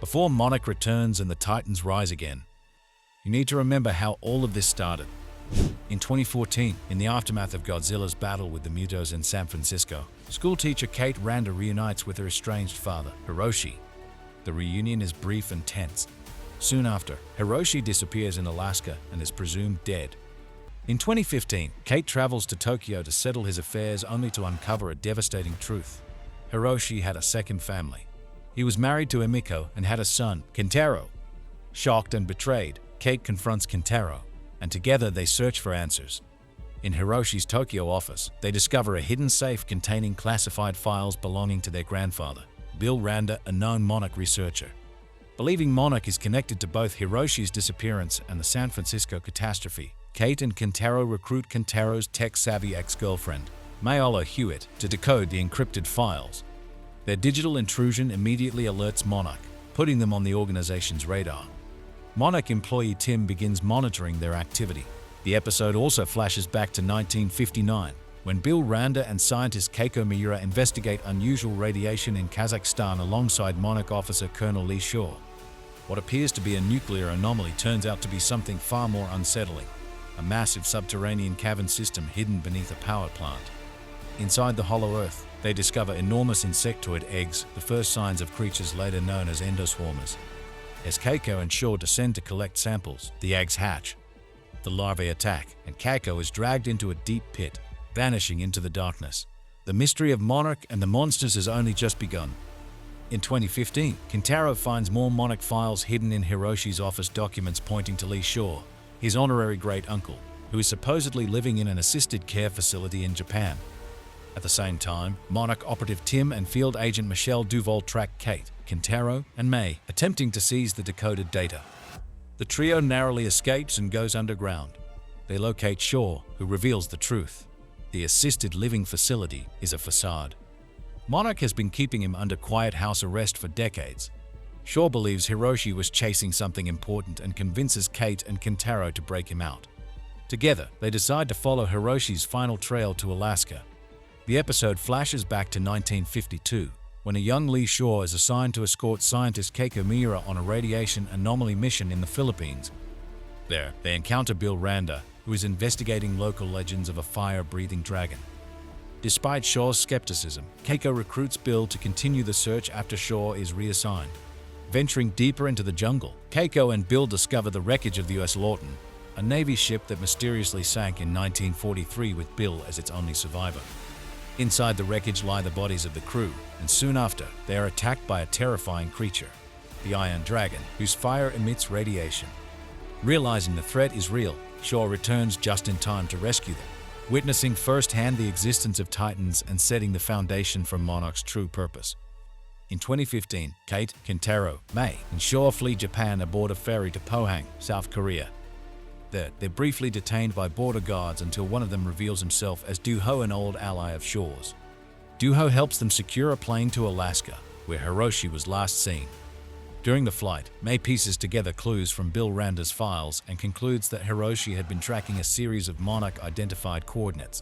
before Monarch returns and the Titans rise again. You need to remember how all of this started. In 2014, in the aftermath of Godzilla's battle with the Mutos in San Francisco, schoolteacher Kate Randa reunites with her estranged father, Hiroshi. The reunion is brief and tense. Soon after, Hiroshi disappears in Alaska and is presumed dead. In 2015, Kate travels to Tokyo to settle his affairs only to uncover a devastating truth. Hiroshi had a second family. He was married to Emiko and had a son, Kentaro. Shocked and betrayed, Kate confronts Kentaro, and together they search for answers. In Hiroshi's Tokyo office, they discover a hidden safe containing classified files belonging to their grandfather, Bill Randa, a known Monarch researcher. Believing Monarch is connected to both Hiroshi's disappearance and the San Francisco catastrophe, Kate and Kentaro recruit Kentaro's tech-savvy ex-girlfriend, Mayala Hewitt, to decode the encrypted files. Their digital intrusion immediately alerts Monarch, putting them on the organization's radar. Monarch employee Tim begins monitoring their activity. The episode also flashes back to 1959, when Bill Randa and scientist Keiko Miura investigate unusual radiation in Kazakhstan alongside Monarch officer Colonel Lee Shaw. What appears to be a nuclear anomaly turns out to be something far more unsettling, a massive subterranean cavern system hidden beneath a power plant. Inside the hollow earth, they discover enormous insectoid eggs, the first signs of creatures later known as endoswarmers. As Keiko and Shaw descend to collect samples, the eggs hatch. The larvae attack, and Keiko is dragged into a deep pit, vanishing into the darkness. The mystery of Monarch and the monsters has only just begun. In 2015, Kentaro finds more Monarch files hidden in Hiroshi's office documents pointing to Lee Shaw, his honorary great-uncle, who is supposedly living in an assisted care facility in Japan. At the same time, Monarch operative Tim and field agent Michelle Duval track Kate, Kentaro, and May, attempting to seize the decoded data. The trio narrowly escapes and goes underground. They locate Shaw, who reveals the truth. The assisted living facility is a facade. Monarch has been keeping him under quiet house arrest for decades. Shaw believes Hiroshi was chasing something important and convinces Kate and Kentaro to break him out. Together, they decide to follow Hiroshi's final trail to Alaska. The episode flashes back to 1952, when a young Lee Shaw is assigned to escort scientist Keiko Miura on a radiation anomaly mission in the Philippines. There, they encounter Bill Randa, who is investigating local legends of a fire-breathing dragon. Despite Shaw's skepticism, Keiko recruits Bill to continue the search after Shaw is reassigned. Venturing deeper into the jungle, Keiko and Bill discover the wreckage of the U.S. Lawton, a Navy ship that mysteriously sank in 1943 with Bill as its only survivor. Inside the wreckage lie the bodies of the crew, and soon after, they are attacked by a terrifying creature, the Iron Dragon, whose fire emits radiation. Realizing the threat is real, Shaw returns just in time to rescue them, witnessing firsthand the existence of Titans and setting the foundation for Monarch's true purpose. In 2015, Kate, Kentaro, May, and Shaw flee Japan aboard a ferry to Pohang, South Korea. There, they're briefly detained by border guards until one of them reveals himself as Do-ho, an old ally of Shaw's. Do-ho helps them secure a plane to Alaska, where Hiroshi was last seen. During the flight, May pieces together clues from Bill Randa's files and concludes that Hiroshi had been tracking a series of Monarch-identified coordinates.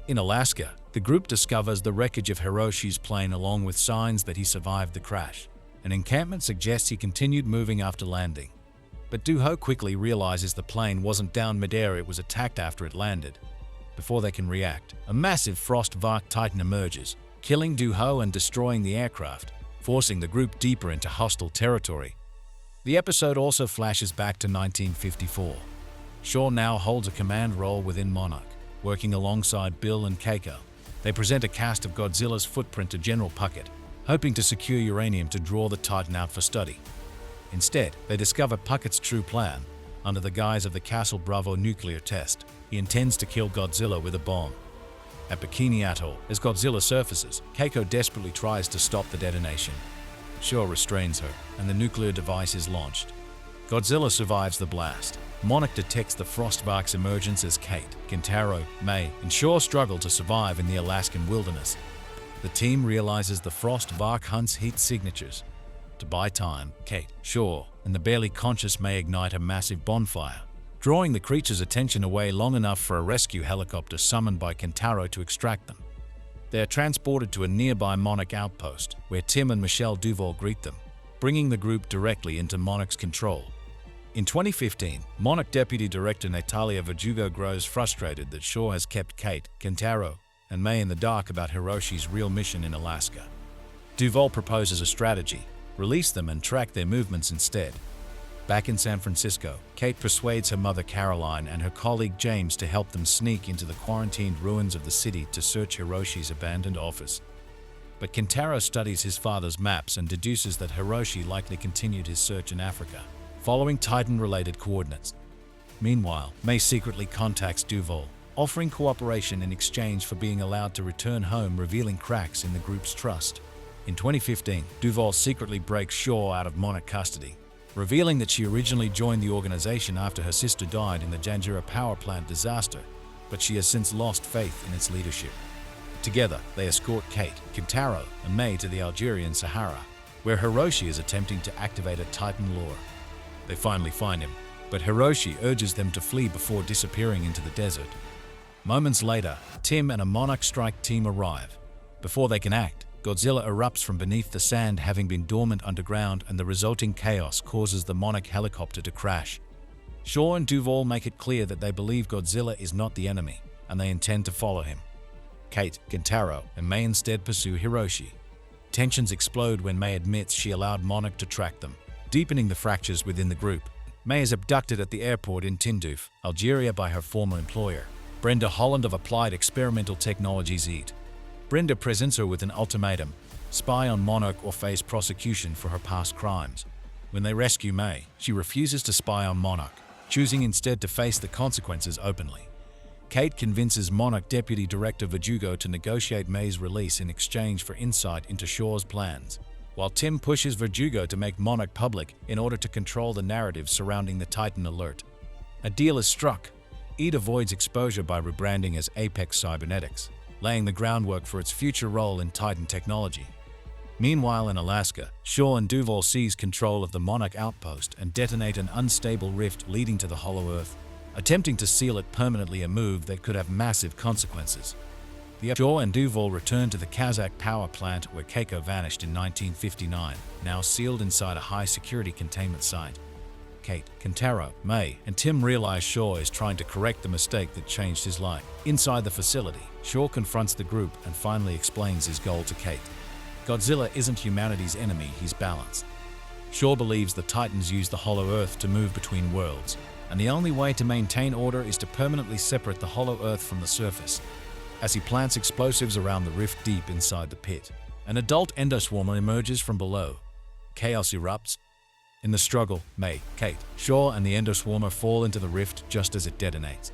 In Alaska, the group discovers the wreckage of Hiroshi's plane along with signs that he survived the crash. An encampment suggests he continued moving after landing. But Do-ho quickly realizes the plane wasn't down midair, it was attacked after it landed. Before they can react, a massive Frostvark Titan emerges, killing Do-ho and destroying the aircraft, forcing the group deeper into hostile territory. The episode also flashes back to 1954. Shaw now holds a command role within Monarch, working alongside Bill and Keiko. They present a cast of Godzilla's footprint to General Puckett, hoping to secure uranium to draw the Titan out for study. Instead, they discover Puckett's true plan. Under the guise of the Castle Bravo nuclear test, he intends to kill Godzilla with a bomb. At Bikini Atoll, as Godzilla surfaces, Keiko desperately tries to stop the detonation. Shaw restrains her, and the nuclear device is launched. Godzilla survives the blast. Monarch detects the Frostvark's emergence as Kate, Kentaro, May, and Shaw struggle to survive in the Alaskan wilderness. The team realizes the Frostvark hunts heat signatures. To buy time, Kate, Shaw, and the barely conscious May ignite a massive bonfire, drawing the creature's attention away long enough for a rescue helicopter summoned by Kentaro to extract them. They are transported to a nearby Monarch outpost, where Tim and Michelle Duval greet them. bringing the group directly into Monarch's control. In 2015, Monarch Deputy Director Natalia Verdugo grows frustrated that Shaw has kept Kate, Kentaro, and May in the dark about Hiroshi's real mission in Alaska. Duvall proposes a strategy: release them and track their movements instead. Back in San Francisco, Kate persuades her mother Caroline and her colleague James to help them sneak into the quarantined ruins of the city to search Hiroshi's abandoned office. But Kentaro studies his father's maps and deduces that Hiroshi likely continued his search in Africa, following Titan-related coordinates. Meanwhile, May secretly contacts Duvall, offering cooperation in exchange for being allowed to return home, revealing cracks in the group's trust. In 2015, Duvall secretly breaks Shaw out of Monarch custody, revealing that she originally joined the organization after her sister died in the Janjira power plant disaster, but she has since lost faith in its leadership. Together, they escort Kate, Kentaro, and May to the Algerian Sahara, where Hiroshi is attempting to activate a Titan lure. They finally find him, but Hiroshi urges them to flee before disappearing into the desert. Moments later, Tim and a Monarch strike team arrive. Before they can act, Godzilla erupts from beneath the sand, having been dormant underground, and the resulting chaos causes the Monarch helicopter to crash. Shaw and Duvall make it clear that they believe Godzilla is not the enemy, and they intend to follow him. Kate, Kentaro, and May instead pursue Hiroshi. Tensions explode when May admits she allowed Monarch to track them, deepening the fractures within the group. May is abducted at the airport in Tindouf, Algeria by her former employer, Brenda Holland of Applied Experimental Technologies EAT. Brenda presents her with an ultimatum: spy on Monarch or face prosecution for her past crimes. When they rescue May, she refuses to spy on Monarch, choosing instead to face the consequences openly. Kate convinces Monarch Deputy Director Verdugo to negotiate May's release in exchange for insight into Shaw's plans, while Tim pushes Verdugo to make Monarch public in order to control the narrative surrounding the Titan alert. A deal is struck. EAT avoids exposure by rebranding as Apex Cybernetics, laying the groundwork for its future role in Titan technology. Meanwhile, in Alaska, Shaw and Duvall seize control of the Monarch outpost and detonate an unstable rift leading to the Hollow Earth, attempting to seal it permanently, a move that could have massive consequences. Shaw and Duvall return to the Kazakh power plant where Keiko vanished in 1959, now sealed inside a high-security containment site. Kate, Kentaro, May, and Tim realize Shaw is trying to correct the mistake that changed his life. Inside the facility, Shaw confronts the group and finally explains his goal to Kate. Godzilla isn't humanity's enemy, he's balanced. Shaw believes the Titans use the Hollow Earth to move between worlds, and the only way to maintain order is to permanently separate the Hollow Earth from the surface. As he plants explosives around the rift deep inside the pit, an adult endoswarmer emerges from below. Chaos erupts. In the struggle, May, Kate, Shaw, and the endoswarmer fall into the rift just as it detonates.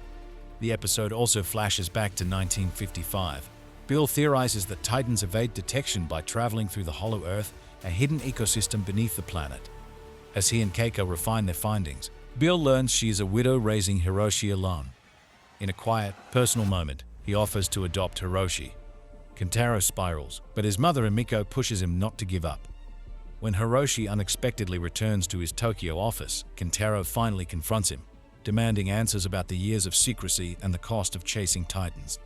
The episode also flashes back to 1955. Bill theorizes that Titans evade detection by traveling through the Hollow Earth, a hidden ecosystem beneath the planet. As he and Keiko refine their findings, Bill learns she is a widow raising Hiroshi alone. In a quiet, personal moment, he offers to adopt Hiroshi. Kentaro spirals, but his mother Emiko pushes him not to give up. When Hiroshi unexpectedly returns to his Tokyo office, Kentaro finally confronts him, demanding answers about the years of secrecy and the cost of chasing Titans.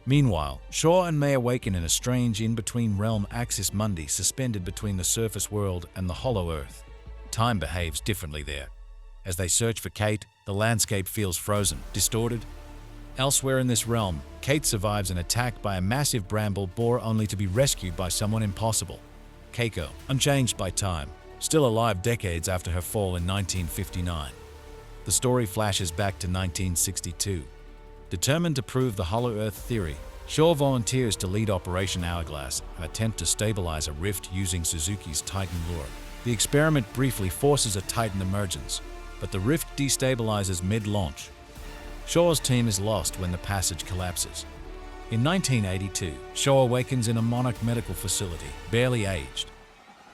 Meanwhile, Shaw and May awaken in a strange in-between realm, Axis Mundi, suspended between the surface world and the Hollow Earth. Time behaves differently there. As they search for Kate, the landscape feels frozen, distorted. Elsewhere in this realm, Kate survives an attack by a massive bramble boar only to be rescued by someone impossible. Keiko, unchanged by time, still alive decades after her fall in 1959. The story flashes back to 1962. Determined to prove the Hollow Earth theory, Shaw volunteers to lead Operation Hourglass, an attempt to stabilize a rift using Suzuki's Titan lure. The experiment briefly forces a Titan emergence, but the rift destabilizes mid-launch. Shaw's team is lost when the passage collapses. In 1982, Shaw awakens in a Monarch medical facility, barely aged.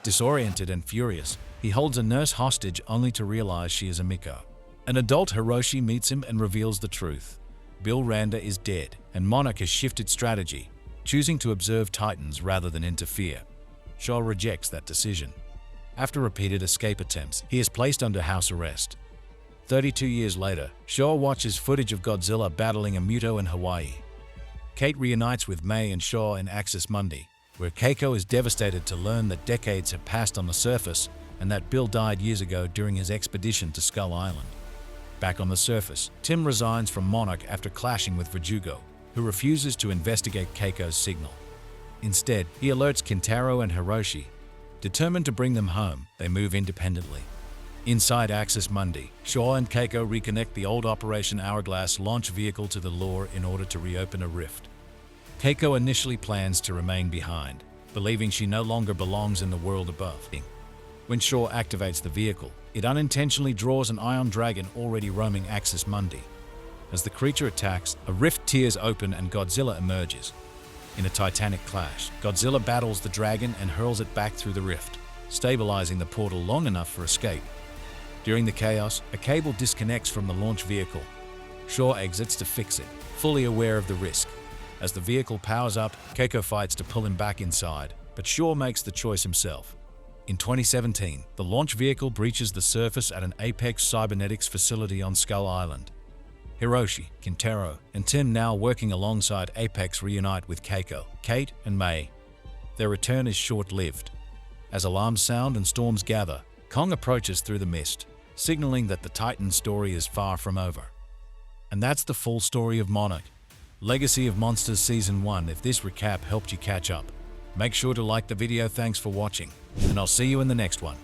Disoriented and furious, he holds a nurse hostage only to realize she is Emiko. An adult Hiroshi meets him and reveals the truth. Bill Randa is dead, and Monarch has shifted strategy, choosing to observe Titans rather than interfere. Shaw rejects that decision. After repeated escape attempts, he is placed under house arrest. 32 years later, Shaw watches footage of Godzilla battling a Muto in Hawaii. Kate reunites with May and Shaw in Axis Mundi, where Keiko is devastated to learn that decades have passed on the surface and that Bill died years ago during his expedition to Skull Island. Back on the surface, Tim resigns from Monarch after clashing with Verdugo, who refuses to investigate Keiko's signal. Instead, he alerts Kintaro and Hiroshi. Determined to bring them home, they move independently. Inside Axis Mundi, Shaw and Keiko reconnect the old Operation Hourglass launch vehicle to the lore in order to reopen a rift. Keiko initially plans to remain behind, believing she no longer belongs in the world above. When Shaw activates the vehicle, it unintentionally draws an ion dragon already roaming Axis Mundi. As the creature attacks, a rift tears open and Godzilla emerges. In a titanic clash, Godzilla battles the dragon and hurls it back through the rift, stabilizing the portal long enough for escape. During the chaos, a cable disconnects from the launch vehicle. Shaw exits to fix it, fully aware of the risk. As the vehicle powers up, Keiko fights to pull him back inside, but Shaw makes the choice himself. In 2017, the launch vehicle breaches the surface at an Apex Cybernetics facility on Skull Island. Hiroshi, Kintaro, and Tim, now working alongside Apex, reunite with Keiko, Kate, and May. Their return is short-lived. As alarms sound and storms gather, Kong approaches through the mist, signaling that the Titan story is far from over. And that's the full story of Monarch, Legacy of Monsters Season 1. If this recap helped you catch up, make sure to like the video. Thanks for watching, and I'll see you in the next one.